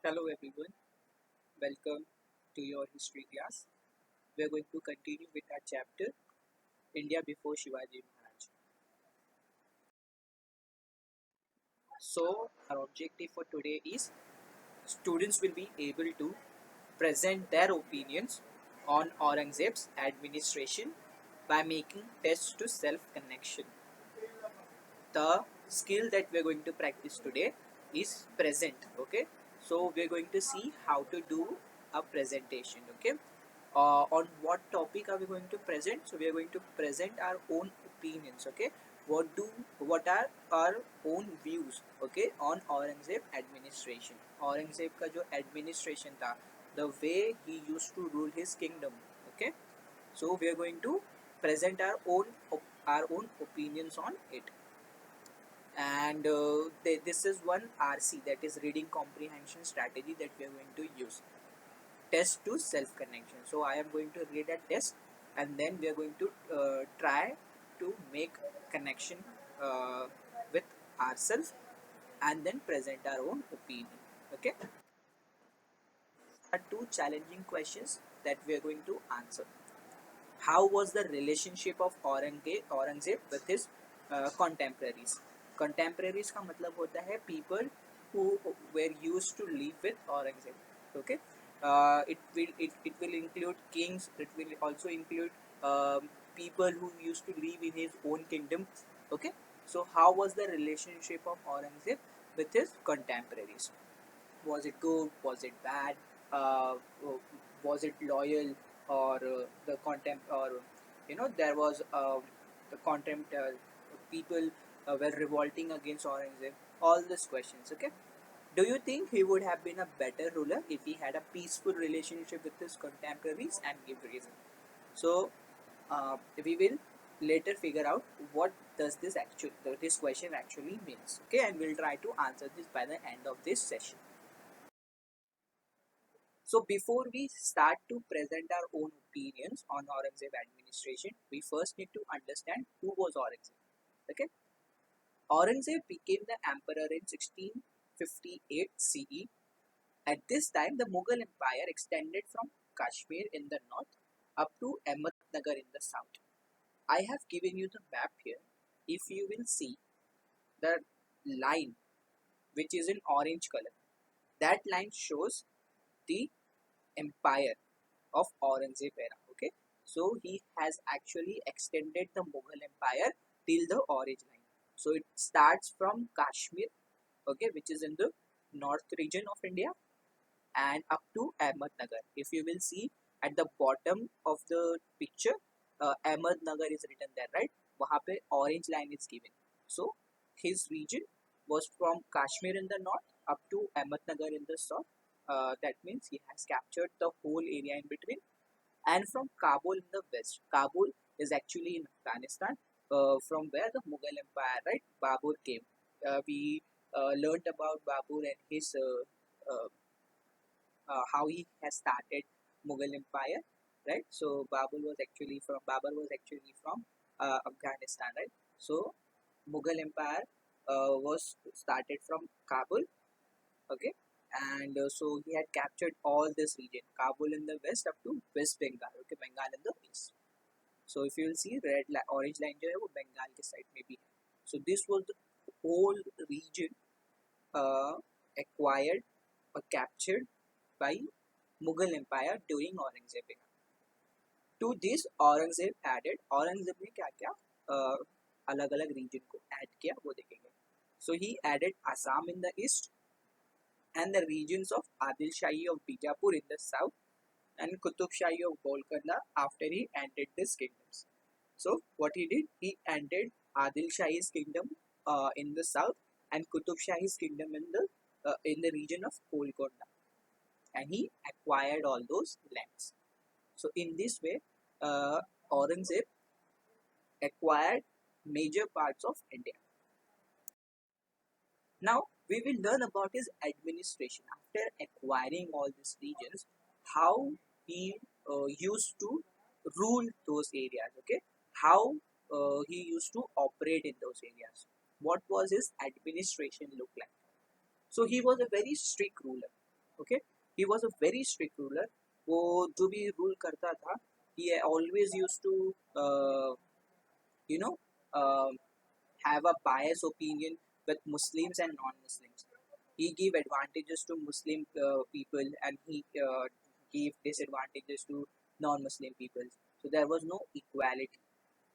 Hello everyone, welcome to your history class. We are going to continue with our chapter India before Shivaji Maharaj. So, our objective for today is students will be able to present their opinions on Aurangzeb's administration by making tests to self connection. The skill that we're going to practice today is present. Okay, so we're going to see how to do a presentation. Okay, on what topic are we going to present? So we are going to present our own opinions. Okay, what are our own views, okay, on Aurangzeb administration. Aurangzeb का जो administration था, the way he used to rule his kingdom. Okay, so we are going to present our own opinions on it. And this is one RC, that is reading comprehension strategy, that we are going to use. Test to self connection. So I am going to read a test, and then we are going to try to make connection uh, with ourselves, and then present our own opinion. Okay, are two challenging questions that we are going to answer. How was the relationship of Aurangzeb with his contemporaries? Contemporaries का मतलब होता है people who were used to live with Aurangzeb. Okay, it will include kings. It will also include people who used to live in his own kingdom. Okay, so how was the relationship of Aurangzeb with his contemporaries? Was it good? Was it bad? uh, was it loyal, or the contempt, or there was the contempt, people were revolting against Aurangzeb? All these questions. Okay, do you think he would have been a better ruler if he had a peaceful relationship with his contemporaries? And give reason. So we will later figure out what does this question actually means. Okay, and we'll try to answer this by the end of this session. So before we start to present our own opinions on Aurangzeb administration, we first need to understand who was Aurangzeb. Okay, Aurangzeb became the emperor in 1658 CE. At this time, the Mughal Empire extended from Kashmir in the north up to Ahmednagar in the south. I have given you the map here. If you will see the line which is in orange color, that line shows the empire of Aurangzeb era. Okay, so he has actually extended the Mughal Empire till the orange line. So it starts from Kashmir, okay, which is in the north region of India, and up to Ahmednagar. If you will see at the bottom of the picture, Ahmednagar is written there, right? वहाँ पे orange line is given. So his region was from Kashmir in the north up to Ahmednagar in the south. That means he has captured the whole area in between, and from Kabul in the west. Kabul is actually in Afghanistan, from where the Mughal Empire, right, Babur came. We learned about Babur and his how he has started Mughal Empire, right? So Babur was actually from Afghanistan, right? So Mughal Empire was started from Kabul, okay, and so he had captured all this region, Kabul in the west up to West Bengal, okay, Bengal in the east. So if you will see orange line जो है वो Bengal के side में भी है. So this was the whole region uh, acquired or captured by Mughal Empire during Aurangzeb era. To this Aurangzeb ने क्या क्या अलग अलग region को add किया वो देखेंगे. So he added Assam in the east, and the regions of Adil Shahi of Bijapur in the south, and Qutub Shahi of Golconda after he ended his kingdoms. So what he did, he ended Adil Shahi's kingdom in the south, and Qutub Shahi's kingdom in the region of Golconda, and he acquired all those lands. So in this way, Aurangzeb acquired major parts of India. Now we will learn about his administration after acquiring all these regions, how he used to rule those areas. Okay, how he used to operate in those areas. What was his administration look like? So he was a very strict ruler. Okay, he was a very strict ruler. वो जो भी rule करता था, he always used to you know uh, have a biased opinion with Muslims and non-Muslims. He gave advantages to Muslim people, and he gave disadvantages to non-Muslim people. So there was no equality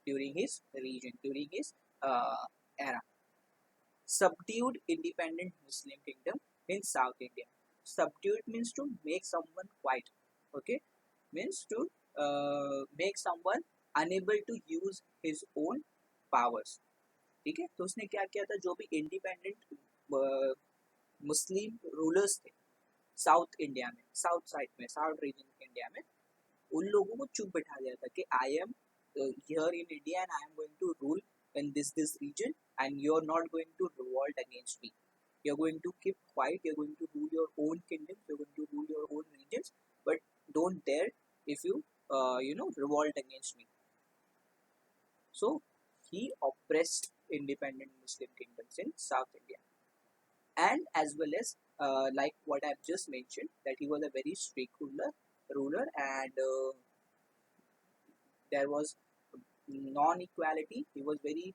during his region, during his era. Subdued independent Muslim kingdom in South India. Subdued means to make someone quiet. Okay, means to make someone unable to use his own powers. ठीक है, तो उसने क्या किया था, जो भी independent Muslim rulers थे साउथ इंडिया में, साउथ साइड में, साउथ रीजन इंडिया में, उन लोगों को चुप बैठा दिया था कि I am here in India and I am going to rule in this region, and you're not going to revolt against me. You're going to keep quiet, you're going to rule your own kingdoms, you're going to rule your own regions, but don't dare if you revolt against me. So he oppressed independent Muslim kingdoms in South India, and as well as like what I've just mentioned, that he was a very strict ruler, and there was non-equality. He was very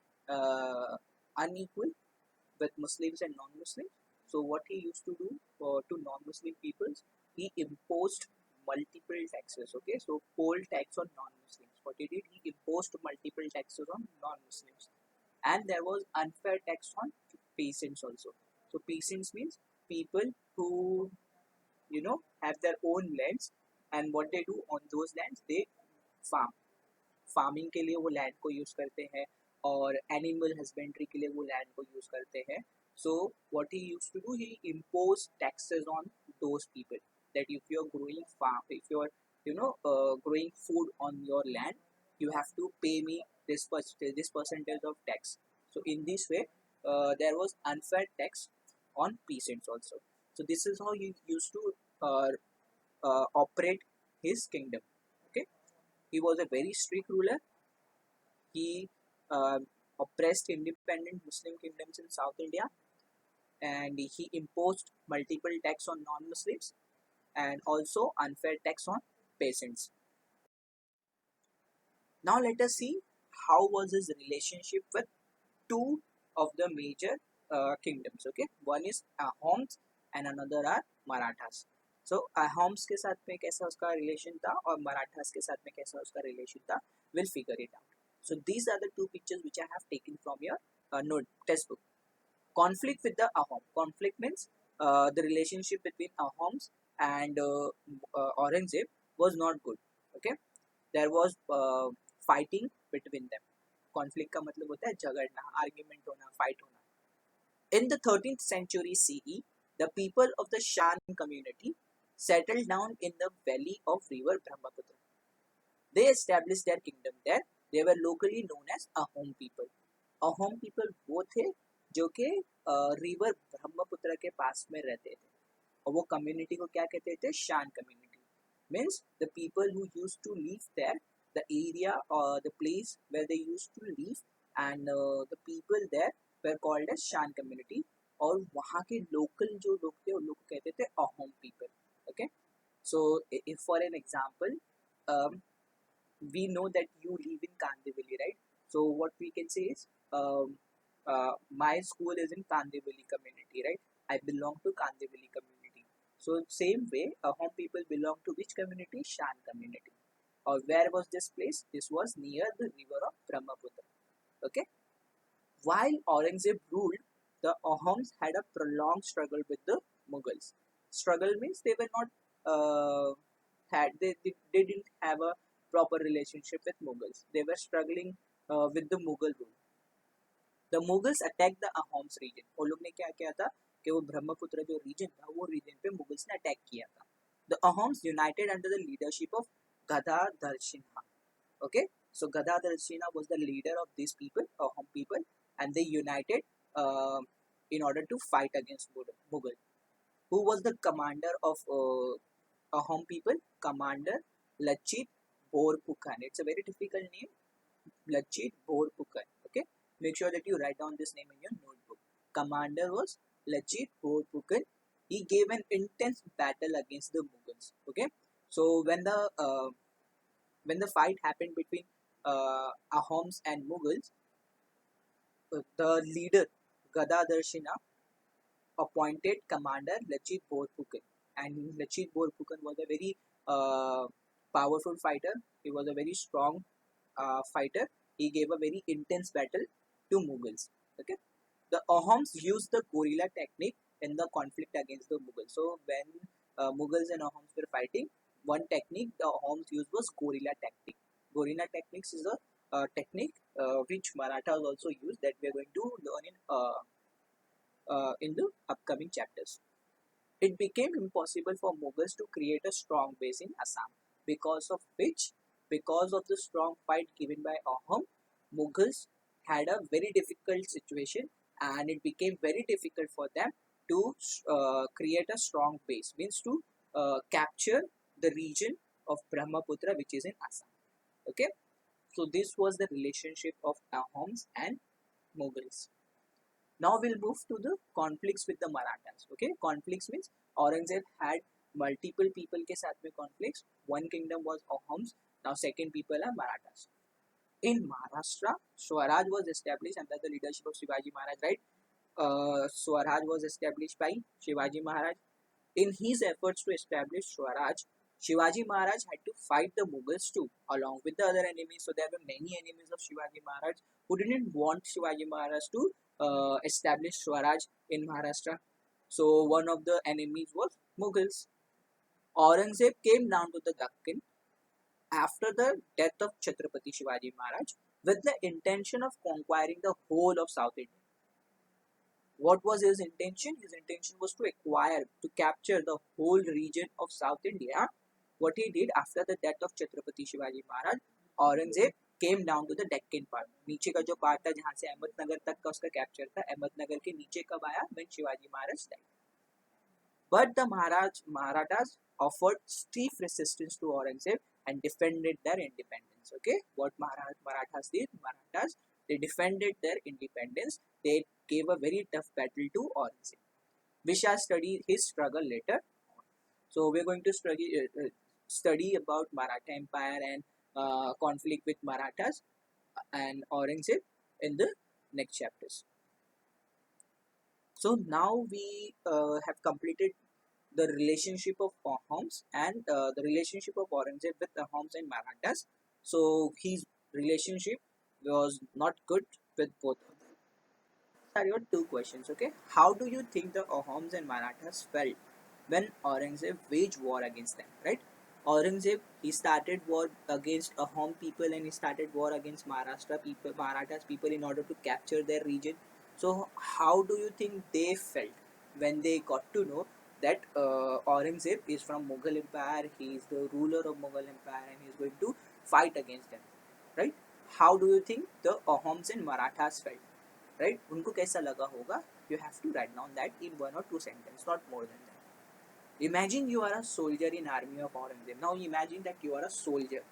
unequal with Muslims and non-Muslims. So what he used to do to non-Muslim peoples, he imposed multiple taxes. Okay, so poll tax on non-Muslims. What he did, he imposed multiple taxes on non-Muslims, and there was unfair tax on peasants also. So peasants means people who have their own lands, and what they do on those lands, they farm. Farming के लिए वो land को use करते हैं, और animal husbandry के लिए वो लैंड को यूज करते हैं. So what he used to do, he imposed taxes on those people, that if you're growing farm, if you're growing food on your land, you have to pay me this percentage of tax. So in this way, there was unfair tax on peasants also. So this is how he used to operate his kingdom. Okay, he was a very strict ruler. He uh, oppressed independent Muslim kingdoms in South India, and he imposed multiple tax on non-Muslims and also unfair tax on peasants. Now let us see how was his relationship with two of the major kingdoms. Okay, one is Ahoms and another are Marathas. So Ahoms के साथ में कैसा उसका relation था और Marathas के साथ में कैसा उसका relation था, we'll figure it out. So these are the two pictures which I have taken from your note textbook. Conflict with the Ahom. Conflict means the relationship between Ahoms and Aurangzeb was not good. Okay, there was fighting between them. Conflict का मतलब होता है झगड़ना, argument होना, fight होना. In the 13th century CE, the people of the Shan community settled down in the valley of river Brahmaputra. They established their kingdom there. They were locally known as Ahom people. Ahom people वो थे जो कि river Brahmaputra के पास में रहते थे, और वो कम्युनिटी को क्या कहते थे, शान community. Means the people who used to live there, the area or the place where they used to live, and the people there were called as Shan community. और वहाँ के लोकल जो लोग थे उन लोग को कहते थे Ahom people. Okay, so if for an example, um, we know that you live in Kandivali, right? So what we can say is, my school is in Kandivali community, right? I belong to Kandivali community. So same way, Ahom people belong to which community? Shan community. Or where was this place? This was near the river of Brahmaputra. Okay. While Aurangzeb ruled, the Ahoms had a prolonged struggle with the Mughals. Struggle means they were not they didn't have a proper relationship with Mughals. They were struggling with the Mughal rule. The Mughals attacked the Ahoms region. वो लोग ने क्या किया था कि वो ब्रह्मपुत्र जो region था, वो region पे Mughals ने attack किया था. The Ahoms united under the leadership of Gadadhar Sinha. Okay, so Gadadhar Sinha was the leader of these people, Ahom people, and they united uh, in order to fight against Mughal. Who was the commander of Ahom people? Commander Lachit Borpukhan. It's a very difficult name, Lachit Borpukhan. Okay, make sure that you write down this name in your notebook. Commander was Lachit Borpukhan, he gave an intense battle against the Mughals. Okay, so when the fight happened between Ahoms and Mughals, the leader Gadadhar Shina appointed commander Lachit Borphukan, and Lachit Borphukan was a very uh, powerful fighter. He was a very strong fighter. He gave a very intense battle to Mughals. Okay, the Ahoms used the guerrilla technique in the conflict against the Mughals. So when Mughals and Ahoms were fighting, one technique the Ahoms used was guerrilla tactic. Guerrilla techniques is a technique which Marathas also use, that we are going to learn in the upcoming chapters. It became impossible for Mughals to create a strong base in Assam, because of which, because of the strong fight given by Ahom, Mughals had a very difficult situation, and it became very difficult for them to create a strong base, means to capture the region of Brahmaputra, which is in Assam. Okay, so this was the relationship of Ahoms and Mughals. Now we'll move to the conflicts with the Marathas. Okay, conflicts means Aurangzeb had multiple people के साथ में conflicts. One kingdom was Ahoms. Now second people are Marathas. In Maharashtra, Swaraj was established under the leadership of Shivaji Maharaj. Right, Swaraj was established by Shivaji Maharaj. In his efforts to establish Swaraj, Shivaji Maharaj had to fight the Mughals too, along with the other enemies. So there were many enemies of Shivaji Maharaj who didn't want Shivaji Maharaj to establish Swaraj in Maharashtra. So one of the enemies was Mughals. Aurangzeb came down to the Dakkan after the death of Chhatrapati Shivaji Maharaj with the intention of conquering the whole of South India. What was his intention? His intention was to acquire, to capture the whole region of South India. What he did after the death of Chhatrapati Shivaji Maharaj, Aurangzeb came down to the Deccan part. नीचे का जो part था जहाँ से अहमदनगर तक का उसका capture था, अहमदनगर के नीचे कब आया? When Shivaji Maharaj died. But the Marathas offered stiff resistance to Aurangzeb and defended their independence. Okay, what Marathas did? Marathas, they defended their independence. They gave a very tough battle to Aurangzeb. We shall study his struggle later. So we're going to study about Maratha Empire and conflict with Marathas and Aurangzeb in the next chapters. So now we have completed the relationship of Ahoms and the relationship of Aurangzeb with Ahoms and Marathas. So his relationship was not good with both of them. Are your two questions, okay? How do you think the Ahoms and Marathas felt when Aurangzeb waged war against them, right? Aurangzeb, he started war against Ahom people, and he started war against Maharashtra people, Marathas people, in order to capture their region. So how do you think they felt when they got to know that Aurangzeb is from Mughal Empire, he is the ruler of Mughal Empire, and he is going to fight against them, right? How do you think the Ahoms and Marathas felt? Right, उनको कैसा लगा होगा? You have to write down that in one or two sentences, not more than that. Imagine you are a soldier in army of Aurangzeb. Now imagine that you are a soldier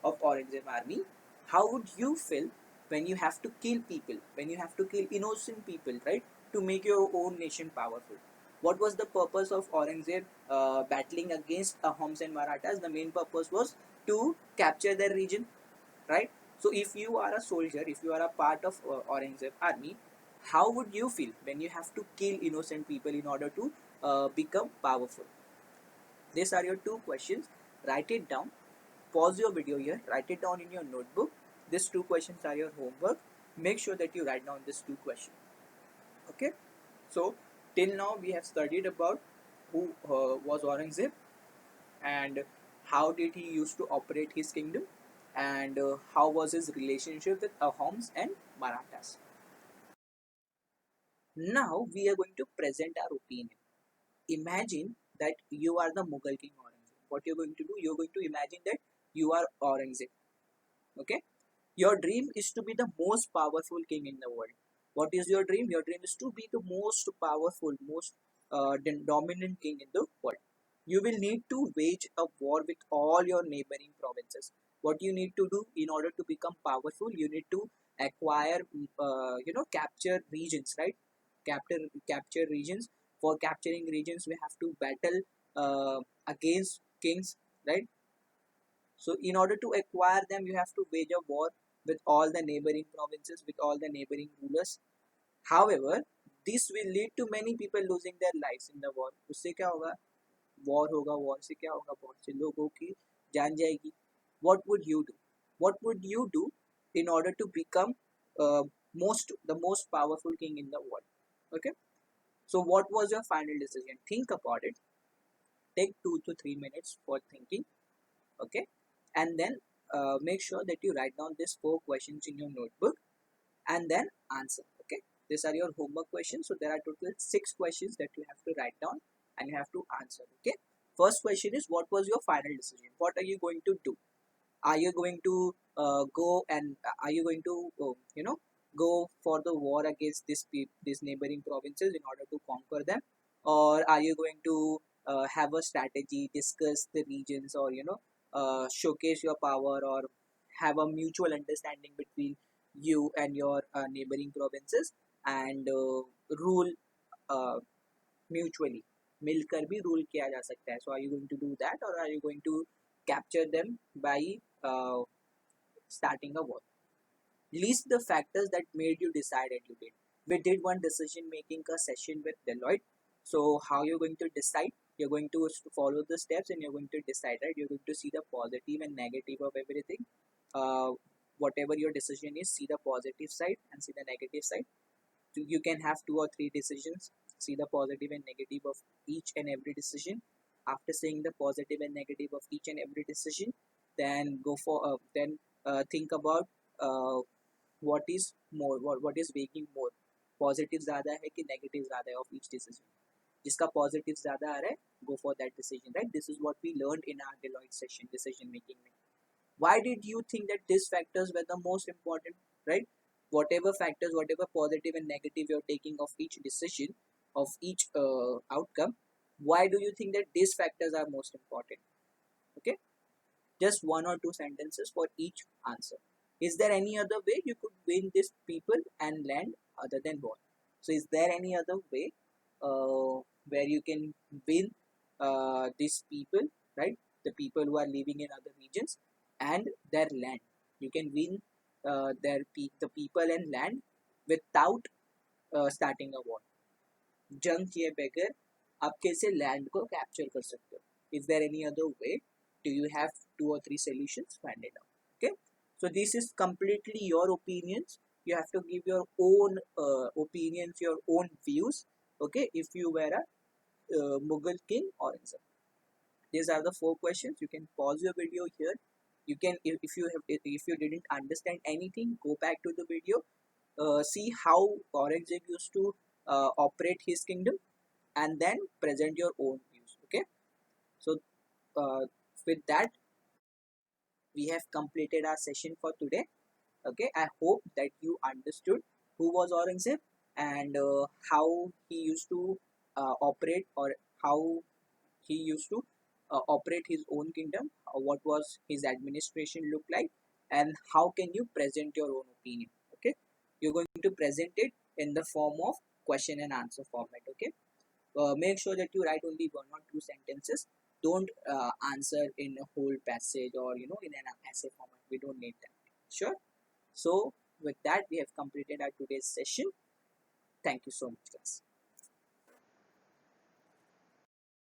of Aurangzeb army. How would you feel when you have to kill people, when you have to kill innocent people, right, to make your own nation powerful? What was the purpose of Aurangzeb battling against Ahoms and Marathas? The main purpose was to capture their region, right? So if you are a soldier, if you are a part of Aurangzeb army, how would you feel when you have to kill innocent people in order to become powerful? These are your two questions. Write it down. Pause your video here. Write it down in your notebook. These two questions are your homework. Make sure that you write down these two questions. Okay. So till now we have studied about who was Aurangzeb, and how did he used to operate his kingdom, and how was his relationship with Ahoms and Marathas. Now we are going to present our opinion. Imagine that you are the Mughal king Aurangzeb. What you're going to do? You're going to imagine that you are Aurangzeb. Okay? Your dream is to be the most powerful king in the world. What is your dream? Your dream is to be the most powerful, most dominant king in the world. You will need to wage a war with all your neighboring provinces. What you need to do in order to become powerful, you need to acquire, capture regions, right? Capture regions For capturing regions, we have to battle against kings, right? So in order to acquire them, you have to wage a war with all the neighboring provinces, with all the neighboring rulers. However, this will lead to many people losing their lives in the war. उससे क्या होगा? War होगा, war से क्या होगा? बहुत से लोगों की जान जाएगी. What would you do? What would you do in order to become the most powerful king in the world? Okay. So what was your final decision? Think about it. Take 2 to 3 minutes for thinking. Okay, and then make sure that you write down these 4 questions in your notebook and then answer. Okay, these are your homework questions. So there are total 6 questions that you have to write down and you have to answer. Okay, first question is, what was your final decision? What are you going to do? Are you going to go and are you going to go for the war against these neighboring provinces in order to conquer them, or are you going to have a strategy, discuss the regions, or showcase your power, or have a mutual understanding between you and your neighboring provinces, and rule uh, mutually? मिलकर भी rule किया जा सकता है. So are you going to do that, or are you going to capture them by uh, starting a war? List the factors that made you decide and you did. We did one decision making a session with Deloitte. So how you're going to decide? You're going to follow the steps and you're going to decide, right? You're going to see the positive and negative of everything. Uh, Whatever your decision is, see the positive side and see the negative side. You can have 2 or 3 decisions. See the positive and negative of each and every decision. After seeing the positive and negative of each and every decision, then go for think about uh, what is more, what is weighing more, positive ज़्यादा है कि negative ज़्यादा है of each decision. जिसका positive ज़्यादा आ रहा है, go for that decision, right? This is what we learn in our Deloitte session decision making में. Why did you think that these factors were the most important, right? Whatever factors, whatever positive and negative you're taking of each decision, of each outcome, why do you think that these factors are most important? Okay, just 1 or 2 sentences for each answer. Is there any other way you could win these people and land other than war? So is there any other way where you can win these people, right? The people who are living in other regions and their land. You can win the people and land without starting a war. जंग किए बगैर आप कैसे land को capture कर सकते हो? Is there any other way? Do you have 2 or 3 solutions? Find it out. Okay, so this is completely your opinions. You have to give your own opinions, your own views. Okay, if you were a Mughal king or Aurangzeb. These are the 4 questions. You can pause your video here. You can, if you didn't understand anything, go back to the video. See how Aurangzeb used to operate his kingdom, and then present your own views. Okay, so uh, with that, we have completed our session for today. Okay, I hope that you understood who was Aurangzeb and how he used to operate, or how he used to operate his own kingdom, what was his administration look like, and how can you present your own opinion. Okay, you're going to present it in the form of question and answer format. Okay, make sure that you write only 1 or 2 sentences. Don't answer in a whole passage, or in an essay format. We don't need that. Sure. So with that, we have completed our today's session. Thank you so much, guys.